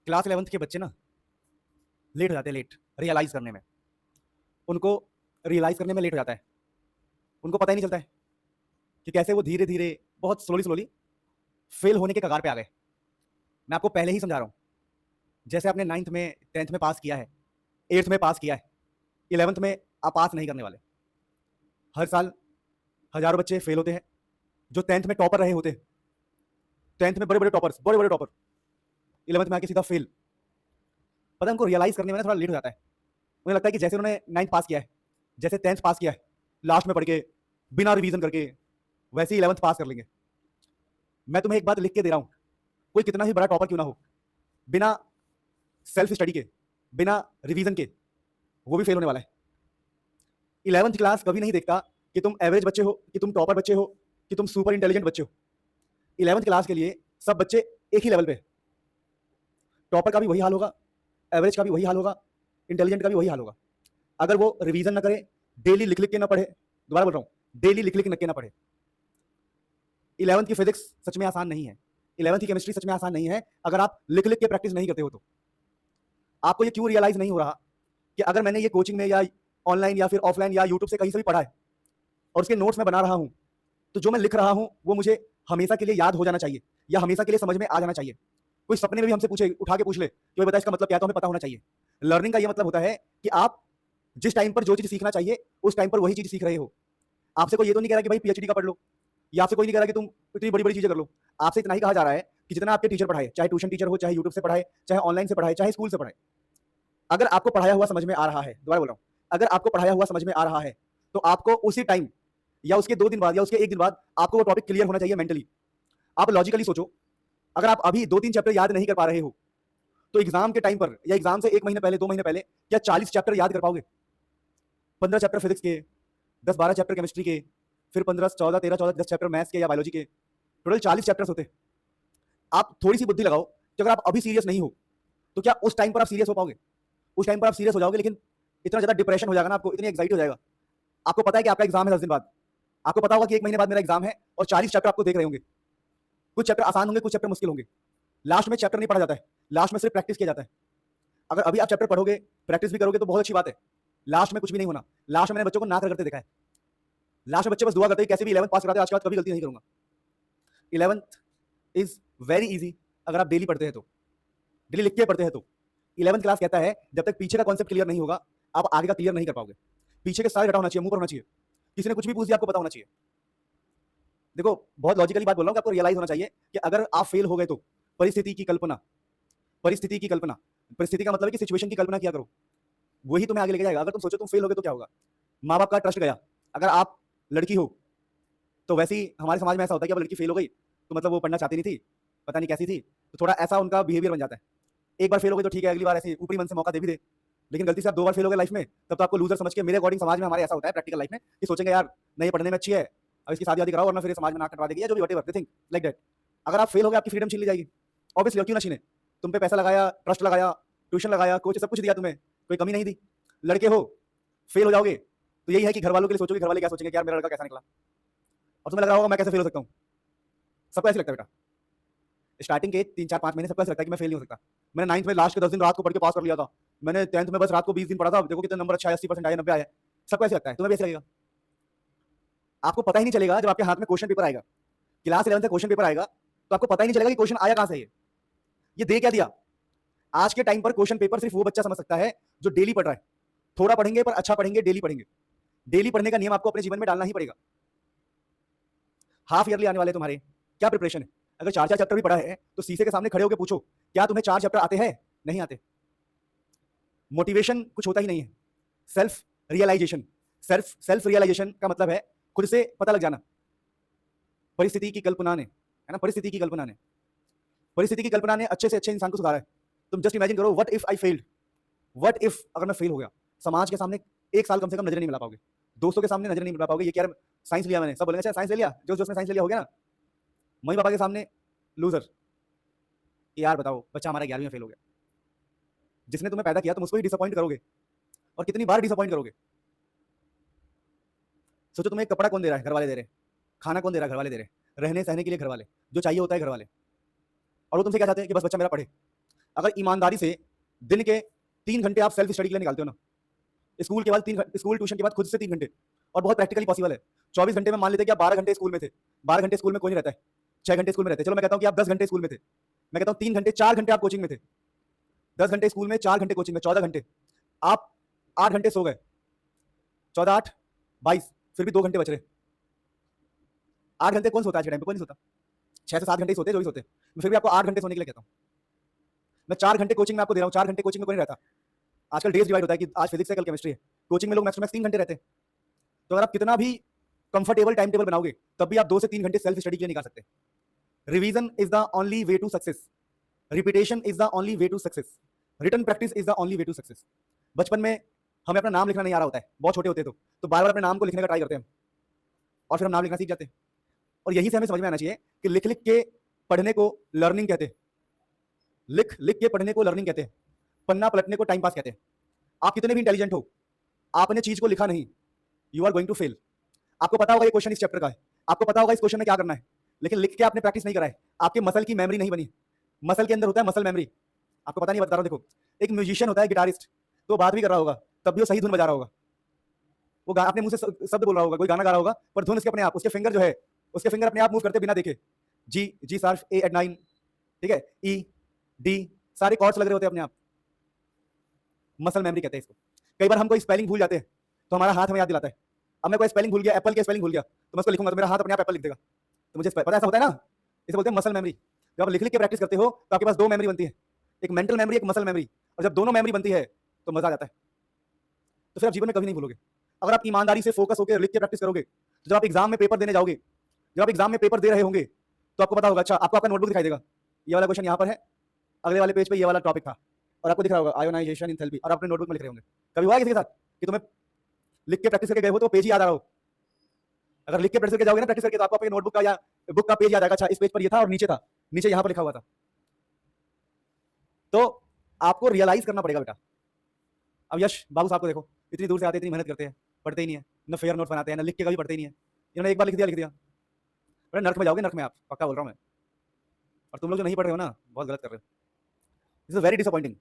Class 11th के बच्चे ना लेट हो जाते हैं, लेट रियलाइज करने में। उनको रियलाइज करने में लेट हो जाता है। उनको पता ही नहीं चलता है कि कैसे वो धीरे धीरे बहुत स्लोली स्लोली फेल होने के कगार पे आ गए। मैं आपको पहले ही समझा रहा हूँ, जैसे आपने 9th में 10th में पास किया है, 8th में पास किया है, 11th में आप पास नहीं करने वाले। हर साल हजारों बच्चे फेल होते हैं जो 10th में टॉपर रहे होते हैं। 10th में बड़े बड़े टॉपर्स, बड़े बड़े टॉपर 11th में आके सीधा फेल। पता है, उनको रियलाइज करने में ना थोड़ा लेट हो जाता है। उन्हें लगता है कि जैसे उन्होंने 9th पास किया है, जैसे 10th पास किया है, लास्ट में पढ़ के बिना रिवीजन करके वैसे ही 11th पास कर लेंगे। मैं तुम्हें एक बात लिख के दे रहा हूं, कोई कितना ही बड़ा टॉपर क्यों ना हो, बिना सेल्फ स्टडी के, बिना रिवीजन के वो भी फेल होने वाला है। 11th क्लास कभी नहीं देखता कि तुम एवरेज बच्चे हो, कि तुम टॉपर बच्चे हो, कि तुम सुपर इंटेलिजेंट बच्चे हो। 11th क्लास के लिए सब बच्चे एक ही लेवल पे। टॉपर का भी वही हाल होगा, एवरेज का भी वही हाल होगा, इंटेलिजेंट का भी वही हाल होगा। अगर वो रिवीजन ना करे, डेली लिख लिख के ना पढ़े, दोबारा बोल रहा हूं, डेली लिख लिख के ना पढ़े। 11th की फिजिक्स सच में आसान नहीं है, 11th की केमिस्ट्री सच में आसान नहीं है अगर आप लिख लिख के प्रैक्टिस नहीं करते हो तो। आपको ये क्यों रियलाइज नहीं हो रहा कि अगर मैंने ये कोचिंग में या ऑनलाइन या फिर ऑफलाइन या यूट्यूब से कहीं से भी पढ़ा है और उसके नोट्स में बना रहा हूं, तो जो मैं लिख रहा हूं वो मुझे हमेशा के लिए याद हो जाना चाहिए या हमेशा के लिए समझ में आ जाना चाहिए। कोई सपने में भी हमसे पूछे, उठा के पूछ ले कि भाई बता इसका मतलब क्या है, तो हमें पता होना चाहिए। लर्निंग का ये मतलब होता है कि आप जिस टाइम पर जो चीज सीखना चाहिए उस टाइम पर वही चीज सीख रहे हो। आपसे कोई ये तो नहीं कह रहा कि भाई पीएचडी का पढ़ लो, या आपसे कोई नहीं कह रहा कि तुम इतनी बड़ी बड़ी चीजें कर लो। आपसे इतना ही कहा जा रहा है कि जितना आपके टीचर पढ़ाए, चाहे ट्यूशन टीचर हो, चाहे यूट्यूब से पढ़ाए, चाहे ऑनलाइन से पढ़ाए, चाहे स्कूल से पढ़ाए, अगर आपको पढ़ाया हुआ समझ में आ रहा है, दोबारा बोल रहा हूं, अगर आपको पढ़ाया हुआ समझ में आ रहा है तो आपको उसी टाइम या उसके 2 दिन बाद या उसके 1 दिन बाद आपको वो टॉपिक क्लियर होना चाहिए मेंटली। आप लॉजिकली सोचो, अगर आप अभी 2-3 चैप्टर याद नहीं कर पा रहे हो तो एग्जाम के टाइम पर या एग्जाम से 1 महीने पहले, 2 महीने पहले क्या 40 चैप्टर याद कर पाओगे? 15 चैप्टर फिजिक्स के, 10-12 चैप्टर केमिस्ट्री के, फिर 15-14, 13-14, 10 चैप्टर मैथ्स के या बायोलॉजी के, टोटल 40 चैप्टर्स होते हैं। आप थोड़ी सी बुद्धि लगाओ कि अगर आप अभी सीरियस नहीं हो तो क्या उस टाइम पर आप सीरियस हो पाओगे? उस टाइम पर आप सीरियस हो जाओगे, लेकिन इतना ज्यादा डिप्रेशन हो जाएगा ना, आपको इतनी एंग्जाइटी हो जाएगा। आपको पता है कि आपका एग्जाम है 10 दिन बाद, आपको पता होगा कि 1 महीने बाद मेरा एग्जाम है और 40 चैप्टर आपको देख रहे होंगे। कुछ चैप्टर आसान होंगे, कुछ चैप्टर मुश्किल होंगे। लास्ट में चैप्टर नहीं पढ़ा जाता है, लास्ट में सिर्फ प्रैक्टिस किया जाता है। अगर अभी आप चैप्टर पढ़ोगे, प्रैक्टिस भी करोगे तो बहुत अच्छी बात है। लास्ट में कुछ भी नहीं होना। लास्ट में मैंने बच्चों को ना करते देखा है। लास्ट में बच्चे बस दुआ करते हैं कैसे भी 11th पास कराते हैं, आज के बाद कभी गलती नहीं करूंगा। 11th इज वेरी इजी अगर आप डेली पढ़ते हैं तो, डेली लिख के पढ़ते हैं तो। 11th क्लास कहता है जब तक पीछे का कॉन्सेप्ट क्लियर नहीं होगा आप आगे का क्लियर नहीं कर पाओगे। पीछे के सारे डाटा होना चाहिए, मुंह पर होना चाहिए। किसी ने कुछ भी पूछ दिया आपको पता होना चाहिए। देखो, बहुत लॉजिकली बात बोल रहा हूं कि आपको रियलाइज होना चाहिए कि अगर आप फेल हो गए तो परिस्थिति की कल्पना, परिस्थिति की कल्पना, परिस्थिति का मतलब है कि सिचुएशन की कल्पना किया करो, वही तुम्हें आगे लेके जाएगा। अगर तुम सोचो तुम फेल हो गए तो क्या होगा? माँ बाप का ट्रस्ट गया। अगर आप लड़की हो तो वैसे ही हमारे समाज में ऐसा होता है कि अब लड़की फेल हो गई तो मतलब वो पढ़ना चाहती नहीं थी, पता नहीं कैसी थी, तो थोड़ा ऐसा उनका बिहेवियर बन जाता है। एक बार फेल हो गई तो ठीक है, अगली बार ऐसे ऊपरी मन से मौका दे भी दे, लेकिन गलती से आप 2 बार फेल हो गए लाइफ में, तब तो आपको लूजर समझ के, मेरे अकॉर्डिंग समाज में हमारे ऐसा होता है प्रैक्टिकल लाइफ में कि सोचेंगे यार नहीं पढ़ने में अच्छी है, अब इसकी शादी वादी कराओ वरना फिर समाज में नाक कटवा देगी या जो भी whatever they think like that. अगर आप फेल हो गए आपकी फ्रीडम छीन ली जाएगी। ऑब्वियसली, क्यों ना छीने? तुम पे पैसा लगाया, ट्रस्ट लगाया, ट्यूशन लगाया, कोच सब कुछ दिया तुम्हें, कोई कमी नहीं दी। लड़के हो, फेल हो जाओगे तो यही है कि घर वालों के लिए सोचोगे, घर वाले क्या सोचेंगे कि यार मेरा लड़का कैसा निकला। और तुम्हें लग रहा होगा मैं कैसे फेल हो सकता हूँ। सबको ऐसे लगता है बेटा, स्टार्टिंग के 3-4-5 महीने सबको ऐसा लगता है कि मैं फेल नहीं हो सकता। मैंने 9th में लास्ट के 10 दिन रात को पढ़ के पास कर लिया था, मैंने 10th में बस रात को 20 दिन पढ़ा था, देखो कितने नंबर अच्छा है, 80% आए, 90 आए। सबको ऐसे लगता है, तुम्हें भी ऐसे लगेगा। आपको पता ही नहीं चलेगा जब आपके हाथ में क्वेश्चन पेपर आएगा, क्लास 11th का क्वेश्चन पेपर आएगा तो आपको पता ही नहीं चलेगा कि क्वेश्चन आया कहां से है, ये दे क्या दिया। आज के टाइम पर क्वेश्चन पेपर सिर्फ वो बच्चा समझ सकता है जो डेली पढ़ रहा है। थोड़ा पढ़ेंगे पर अच्छा पढ़ेंगे, डेली पढ़ेंगे। डेली पढ़ने का नियम आपको अपने जीवन में डालना ही पड़ेगा। हाफ ईयरली आने वाले तुम्हारे, क्या प्रिपरेशन है? अगर 4-4 चैप्टर भी पढ़ा है तो शीशे के सामने खड़े होकर पूछो क्या तुम्हें 4 चैप्टर आते हैं? नहीं आते। मोटिवेशन कुछ होता ही नहीं है, सेल्फ रियलाइजेशन। सेल्फ रियलाइजेशन का मतलब है खुद से पता लग जाना। परिस्थिति की कल्पना ने, है ना, परिस्थिति की कल्पना ने, परिस्थिति की कल्पना ने अच्छे से अच्छे इंसान को सुधारा है। तुम जस्ट इमेजिन करो, what if I failed, what if अगर मैं फेल हो गया। समाज के सामने 1 साल कम से कम नजर नहीं मिला पाओगे, दोस्तों के सामने नजर नहीं मिला पाओगे। ये क्या साइंस लिया मैंने, सब बोलेंगे अच्छा साइंस ले लिया, जो उसने साइंस ले लिया हो गया ना। मम्मी पापा के सामने लूजर, यार बताओ बच्चा हमारा 11वीं में फेल हो गया। जिसने तुम्हें पैदा किया तुम उसको ही डिसअपॉइंट करोगे, और कितनी बार डिसअपॉइंट करोगे। सोचो तुम्हें कपड़ा कौन दे रहा है? घर वाले दे रहे हैं। खाना कौन दे रहा है? घर वाले दे रहे हैं। रहने सहने के लिए घर वाले, जो चाहिए होता है घर वाले। और वो तुमसे क्या चाहते हैं कि बस बच्चा मेरा पढ़े। अगर ईमानदारी से दिन के 3 घंटे आप सेल्फ स्टडी के लिए निकालते हो ना, स्कूल के बाद 3 स्कूल ट्यूशन के बाद खुद से 3 घंटे, और बहुत प्रैक्टिकली पॉसिबल है। 24 घंटे में मान लेते हैं कि आप 12 घंटे स्कूल में थे, 12 घंटे स्कूल में कोई नहीं रहता है, 6 घंटे स्कूल में रहते हैं। चलो मैं कहता हूँ कि आप 10 घंटे स्कूल में थे, मैं कहता हूँ 3 घंटे 4 घंटे आप कोचिंग में थे, 10 घंटे स्कूल में 4 घंटे कोचिंग में, 14 घंटे। आप 8 घंटे सो गए, 14 8 22, फिर भी 2 घंटे बच रहे। 8 घंटे कौन सोता है आज के टाइम पे? कोई नहीं सोता। 6 से 7 घंटे ही सोते हैं, जो भी सोते हैं। मैं फिर भी आपको 8 घंटे सोने के लिए कहता हूँ। मैं 4 घंटे कोचिंग में आपको दे रहा हूँ, 4 घंटे कोचिंग में कोई नहीं रहता। आजकल डेज डिवाइड होता है कि आज फिजिक्स है कल केमिस्ट्री है, कोचिंग में लोग मैक्सिमम 3 घंटे रहते हैं। तो अगर आप कितना भी कंफर्टेबल टाइम टेबल बनाओगे तब भी आप 2 से 3 घंटे सेल्फ स्टडी के लिए निकाल सकते हैं। Revision is the only way to success, repetition is the only way to success, written practice is the only way to success. बचपन में हमें अपना नाम लिखना नहीं आ रहा होता है, बहुत छोटे होते तो बार बार अपने नाम को लिखने का ट्राई करते हैं हम, और फिर हम नाम लिखना सीख जाते हैं। और यही से हमें समझ में आना चाहिए कि लिख लिख के पढ़ने को लर्निंग कहते हैं, लिख लिख के पढ़ने को लर्निंग कहते हैं, पन्ना पलटने को टाइम पास कहते हैं। आप कितने भी इंटेलिजेंट हो, आपने चीज को लिखा नहीं, you are going to fail. आपको पता होगा ये क्वेश्चन इस चैप्टर का है, आपको पता होगा इस क्वेश्चन में क्या करना है, लेकिन लिख के आपने प्रैक्टिस नहीं करा है, आपके मसल की मेमोरी नहीं बनी। मसल के अंदर होता है मसल मेमोरी, आपको पता नहीं, बता रहा हूं। देखो, एक म्यूजिशियन होता है, गिटारिस्ट, तो बात भी कर रहा होगा तब भी वो सही धुन बजा रहा होगा, वो अपने मुंह से शब्द बोल रहा होगा, कोई गाना गा रहा होगा, पर धुन उसके अपने आप, उसके फिंगर जो है, उसके फिंगर अपने आप मूव करते बिना देखे। जी जी शार्प, ए एट 9, ठीक है, ई डी, सारे कॉर्ड्स लग रहे होते हैं अपने आप। मसल मेमोरी कहते हैं इसको। कई बार हम कोई स्पेलिंग भूल जाते हैं तो हमारा हाथ हमें याद दिलाता है। अब मैं कोई स्पेलिंग भूल गया, एप्पल की स्पेलिंग भूल गया, तो मैं उसको लिखूंगा तो मेरा हाथ अपने आप एप्पल लिख देगा, तो मुझे पता, ऐसा होता है ना। इसे बोलते हैं मसल मेमोरी। जब आप लिख लिख के प्रैक्टिस करते हो तो आपके पास 2 मेमोरी बनती है, एक मेंटल मेमोरी, एक मसल मेमोरी, और जब दोनों मेमोरी बनती है तो मजा आ जाता है। तो फिर आप जीवन में कभी नहीं भूलोगे। अगर आप ईमानदारी से फोकस होकर लिख के प्रैक्टिस करोगे तो जब आप एग्जाम में पेपर देने जाओगे, जब आप एग्जाम में पेपर दे रहे होंगे तो आपको पता होगा, अच्छा आपको आपका नोटबुक दिखाई देगा, ये वाला क्वेश्चन यहाँ पर है, अगले वाले पेज पे ये वाला टॉपिक था, और आपको दिख रहा होगा आयोनाइजेशन एंथैल्पी, और अपने नोटबुक में लिख रहे होंगे। कभी हुआ किसी के साथ कि तुम्हें लिख के प्रैक्टिस करके गए हो तो पेज ही याद आ रहा हो? अगर लिख के प्रैक्टिस करके जाओगे ना, प्रैक्टिस करके, तो आपको अपने नोटबुक का या बुक का पेज याद आएगा, अच्छा इस पेज पर ये था और नीचे था, नीचे यहाँ पर लिखा हुआ था। तो आपको रियलाइज करना पड़ेगा बेटा। अब यश बाबू साहब को देखो, इतनी दूर से आते, इतनी मेहनत करते हैं, पढ़ते ही नहीं है, न फेयर नोट बनाते हैं, न लिख के कभी पढ़ते ही नहीं है। इन्होंने एक बार लिख दिया, बड़े नर्क में जाओगे, नर्क में आप, पक्का बोल रहा हूँ मैं। और तुम लोग जो नहीं पढ़ रहे हो ना, बहुत गलत कर रहे हो। This is very disappointing.